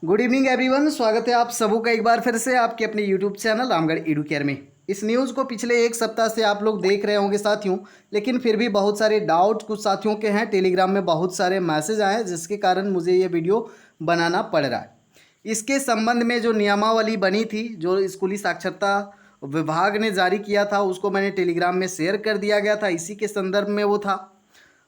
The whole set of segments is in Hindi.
Good evening everyone. स्वागत है आप सबों का एक बार फिर से आपके अपने YouTube channel Ramgarh edu care में। इस न्यूज़ को पिछले एक सप्ताह से आप लोग देख रहे होंगे साथियों, लेकिन फिर भी बहुत सारे डाउट कुछ साथियों के हैं। टेलीग्राम में बहुत सारे मैसेज आए हैं जिसके कारण मुझे ये वीडियो बनाना पड़ रहा है। इसके संबंध में जो नियमावली बनी थी, जो स्कूली साक्षरता विभाग ने जारी किया था, उसको मैंने टेलीग्राम में शेयर कर दिया गया था। इसी के संदर्भ में वो था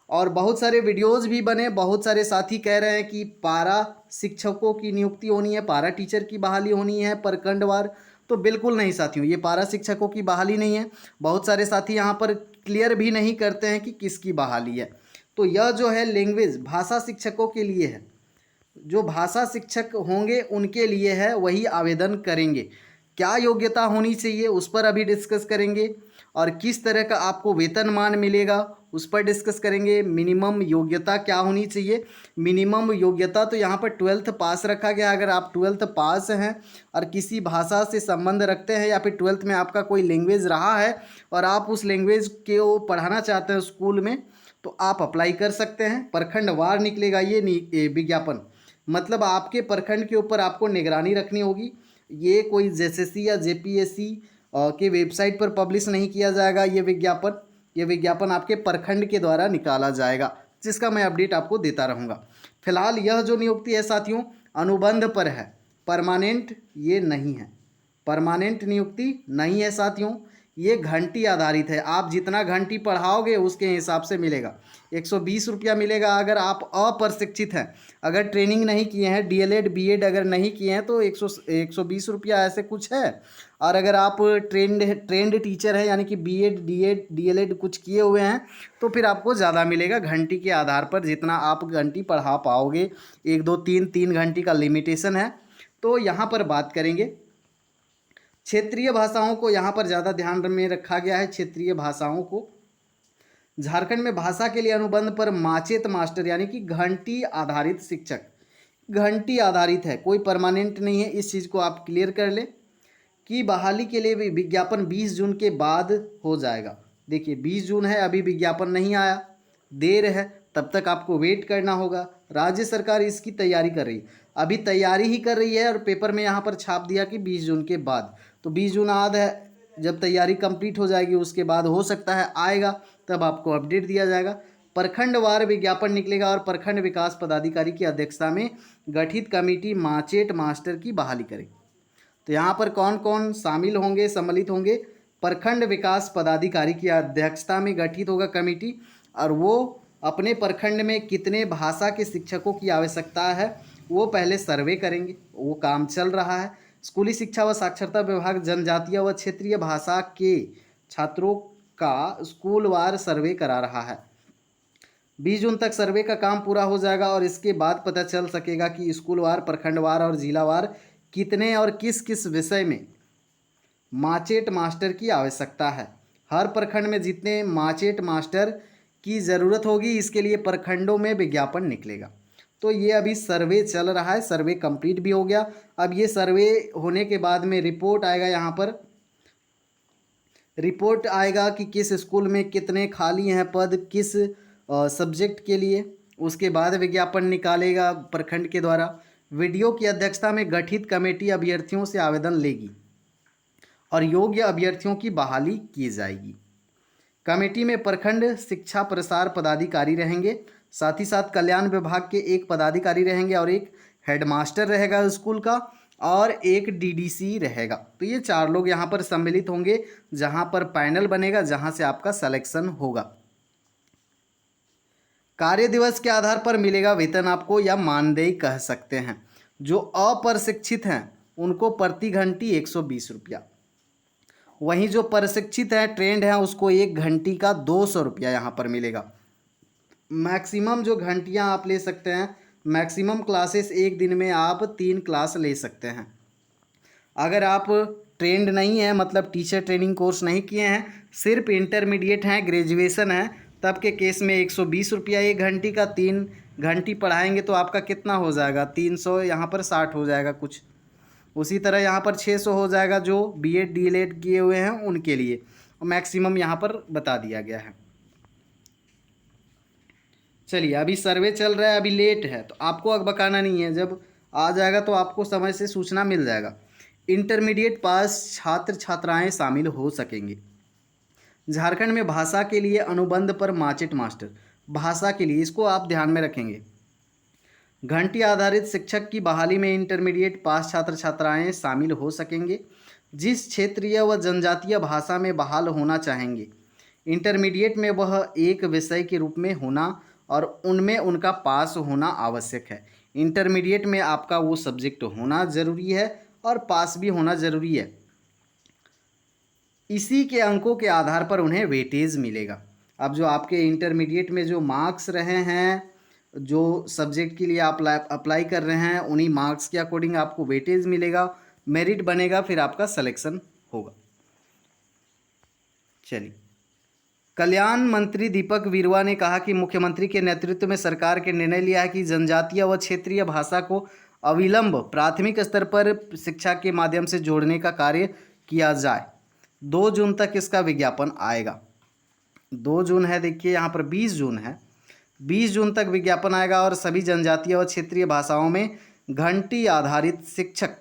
और बहुत सारे वीडियोस भी बने। बहुत सारे साथी कह रहे हैं कि पारा शिक्षकों की नियुक्ति होनी है, पारा टीचर की बहाली होनी है प्रखंडवार। तो बिल्कुल नहीं साथियों, ये पारा शिक्षकों की बहाली नहीं है। बहुत सारे साथी यहाँ पर क्लियर भी नहीं करते हैं कि किसकी बहाली है। तो यह जो है लैंग्वेज भाषा शिक्षकों के लिए है। जो भाषा शिक्षक होंगे उनके लिए है, वही आवेदन करेंगे। क्या योग्यता होनी चाहिए उस पर अभी डिस्कस करेंगे, और किस तरह का आपको वेतनमान मिलेगा उस पर डिस्कस करेंगे। मिनिमम योग्यता क्या होनी चाहिए। मिनिमम योग्यता तो यहाँ पर 12th पास रखा गया। अगर आप 12th पास हैं और किसी भाषा से संबंध रखते हैं, या फिर 12th में आपका कोई लैंग्वेज रहा है और आप उस लैंग्वेज को पढ़ाना चाहते हैं स्कूल में, तो आप अप्लाई कर सकते हैं। प्रखंडवार निकलेगा ये विज्ञापन, मतलब आपके प्रखंड के ऊपर आपको निगरानी रखनी होगी। ये कोई जेएसएससी या जेपीएससी के वेबसाइट पर पब्लिश नहीं किया जाएगा। ये विज्ञापन आपके प्रखंड के द्वारा निकाला जाएगा, जिसका मैं अपडेट आपको देता रहूँगा। फिलहाल यह जो नियुक्ति है साथियों अनुबंध पर है, परमानेंट ये नहीं है। परमानेंट नियुक्ति नहीं है साथियों, ये घंटी आधारित है। आप जितना घंटी पढ़ाओगे उसके हिसाब से मिलेगा। 120 रुपया मिलेगा। अगर आप अप्रशिक्षित हैं, अगर ट्रेनिंग नहीं किए हैं, डीएलएड बीएड अगर नहीं किए हैं, तो 120 रुपया ऐसे कुछ है। और अगर आप ट्रेंड टीचर हैं, यानी कि बीएड डीएड डीएलएड कुछ किए हुए हैं, तो फिर आपको ज़्यादा मिलेगा। घंटी के आधार पर जितना आप घंटी पढ़ा पाओगे, 1 2 3 घंटी का लिमिटेशन है। तो यहाँ पर बात करेंगे क्षेत्रीय भाषाओं को, यहाँ पर ज़्यादा ध्यान में रखा गया है क्षेत्रीय भाषाओं को। झारखंड में भाषा के लिए अनुबंध पर माचेत मास्टर, यानी कि घंटी आधारित शिक्षक, घंटी आधारित है, कोई परमानेंट नहीं है। इस चीज़ को आप क्लियर कर लें कि बहाली के लिए भी विज्ञापन 20 जून के बाद हो जाएगा। देखिए 20 जून है, अभी विज्ञापन नहीं आया, देर है, तब तक आपको वेट करना होगा। राज्य सरकार इसकी तैयारी कर रही है, अभी तैयारी ही कर रही है, और पेपर में यहाँ पर छाप दिया कि 20 जून के बाद। तो 20 जून आज है, जब तैयारी कंप्लीट हो जाएगी उसके बाद हो सकता है आएगा, तब आपको अपडेट दिया जाएगा। प्रखंडवार विज्ञापन निकलेगा और प्रखंड विकास पदाधिकारी की अध्यक्षता में गठित कमेटी माचेट मास्टर की बहाली करेगी। तो यहाँ पर कौन कौन शामिल होंगे, सम्मिलित होंगे। प्रखंड विकास पदाधिकारी की अध्यक्षता में गठित होगा कमेटी, और वो अपने प्रखंड में कितने भाषा के शिक्षकों की आवश्यकता है वो पहले सर्वे करेंगे। वो काम चल रहा है। स्कूली शिक्षा व साक्षरता विभाग जनजातीय व क्षेत्रीय भाषा के छात्रों का स्कूलवार सर्वे करा रहा है। 20 जून तक सर्वे का काम पूरा हो जाएगा, और इसके बाद पता चल सकेगा कि स्कूलवार, प्रखंडवार और जिलावार कितने और किस किस विषय में माचेट मास्टर की आवश्यकता है। हर प्रखंड में जितने माचेट मास्टर की ज़रूरत होगी, इसके लिए प्रखंडों में विज्ञापन निकलेगा। तो ये अभी सर्वे चल रहा है, सर्वे कंप्लीट भी हो गया। अब ये सर्वे होने के बाद में रिपोर्ट आएगा, यहाँ पर रिपोर्ट आएगा कि किस स्कूल में कितने खाली हैं पद, किस सब्जेक्ट के लिए। उसके बाद विज्ञापन निकालेगा प्रखंड के द्वारा। वीडियो की अध्यक्षता में गठित कमेटी अभ्यर्थियों से आवेदन लेगी और योग्य अभ्यर्थियों की बहाली की जाएगी। कमेटी में प्रखंड शिक्षा प्रसार पदाधिकारी रहेंगे, साथ ही साथ कल्याण विभाग के एक पदाधिकारी रहेंगे, और एक हेडमास्टर रहेगा स्कूल का, और एक डीडीसी रहेगा। तो ये 4 लोग यहाँ पर सम्मिलित होंगे, जहाँ पर पैनल बनेगा, जहाँ से आपका सिलेक्शन होगा। कार्य दिवस के आधार पर मिलेगा वेतन आपको, या मानदेय कह सकते हैं। जो अप्रशिक्षित हैं उनको प्रति घंटी 120 रुपया। वहीं जो प्रशिक्षित हैं, ट्रेंड हैं, उसको 1 घंटी का 200 रुपया यहाँ पर मिलेगा। मैक्सिमम जो घंटियाँ आप ले सकते हैं, मैक्सिमम क्लासेस एक दिन में आप 3 क्लास ले सकते हैं। अगर आप ट्रेंड नहीं है, मतलब टीचर ट्रेनिंग कोर्स नहीं किए हैं, सिर्फ इंटरमीडिएट हैं, ग्रेजुएशन है, तब के केस में 120 रुपया 1 घंटी का। 3 घंटी पढ़ाएंगे तो आपका कितना हो जाएगा, 300, यहाँ पर 60 हो जाएगा कुछ। उसी तरह यहाँ पर 600 हो जाएगा जो बीएड डीएलएड किए हुए हैं उनके लिए। मैक्सिमम यहाँ पर बता दिया गया है। चलिए, अभी सर्वे चल रहा है, अभी लेट है, तो आपको अब बकाना नहीं है। जब आ जाएगा तो आपको समय से सूचना मिल जाएगा। इंटरमीडिएट पास छात्र छात्राएं शामिल हो सकेंगे। झारखंड में भाषा के लिए अनुबंध पर मार्कशीट मास्टर, भाषा के लिए इसको आप ध्यान में रखेंगे। घंटी आधारित शिक्षक की बहाली में इंटरमीडिएट पास छात्र छात्राएं शामिल हो सकेंगे जिस क्षेत्रीय व जनजातीय भाषा में बहाल होना चाहेंगे। इंटरमीडिएट में वह एक विषय के रूप में होना और उनमें उनका पास होना आवश्यक है। इंटरमीडिएट में आपका वो सब्जेक्ट होना ज़रूरी है और पास भी होना ज़रूरी है। इसी के अंकों के आधार पर उन्हें वेटेज मिलेगा। अब जो आपके इंटरमीडिएट में जो मार्क्स रहे हैं, जो सब्जेक्ट के लिए आप अप्लाई कर रहे हैं, उन्हीं मार्क्स के अकॉर्डिंग आपको वेटेज मिलेगा, मेरिट बनेगा, फिर आपका सिलेक्शन होगा। चलिए, कल्याण मंत्री दीपक बिरुवा ने कहा कि मुख्यमंत्री के नेतृत्व में सरकार के निर्णय लिया है कि जनजातीय व क्षेत्रीय भाषा को अविलंब प्राथमिक स्तर पर शिक्षा के माध्यम से जोड़ने का कार्य किया जाए। 2 जून तक इसका विज्ञापन आएगा। 2 जून है, देखिए यहाँ पर 20 जून है, 20 जून तक विज्ञापन आएगा और सभी जनजातीय व क्षेत्रीय भाषाओं में घंटी आधारित शिक्षक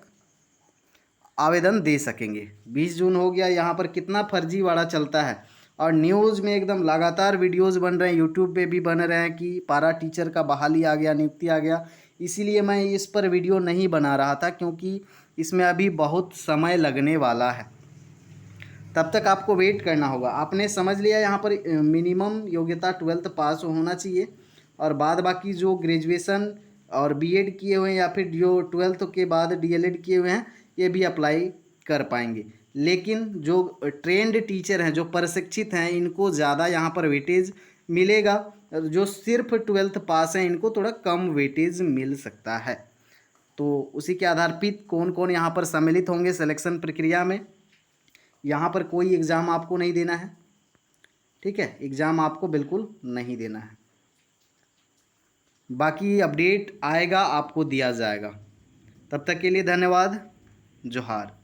आवेदन दे सकेंगे। 20 जून हो गया। यहाँ पर कितना फर्जीवाड़ा चलता है और न्यूज़ में एकदम लगातार वीडियोज़ बन रहे हैं, यूट्यूब पे भी बन रहे हैं कि पारा टीचर का बहाली आ गया, नियुक्ति आ गया। इसीलिए मैं इस पर वीडियो नहीं बना रहा था क्योंकि इसमें अभी बहुत समय लगने वाला है। तब तक आपको वेट करना होगा। आपने समझ लिया, यहाँ पर मिनिमम योग्यता 12th पास होना चाहिए और बाद बाकी जो ग्रेजुएशन और बीएड किए हुए हैं या फिर जो 12th के बाद डीएलएड किए हुए हैं ये भी अप्लाई कर पाएंगे। लेकिन जो ट्रेंड टीचर हैं, जो प्रशिक्षित हैं, इनको ज़्यादा यहाँ पर वेटेज मिलेगा। जो सिर्फ 12th पास हैं इनको थोड़ा कम वेटेज मिल सकता है। तो उसी के आधार पर कौन कौन यहाँ पर सम्मिलित होंगे सिलेक्शन प्रक्रिया में। यहाँ पर कोई एग्ज़ाम आपको नहीं देना है, ठीक है, एग्ज़ाम आपको बिल्कुल नहीं देना है। बाकी अपडेट आएगा, आपको दिया जाएगा। तब तक के लिए धन्यवाद। जोहार।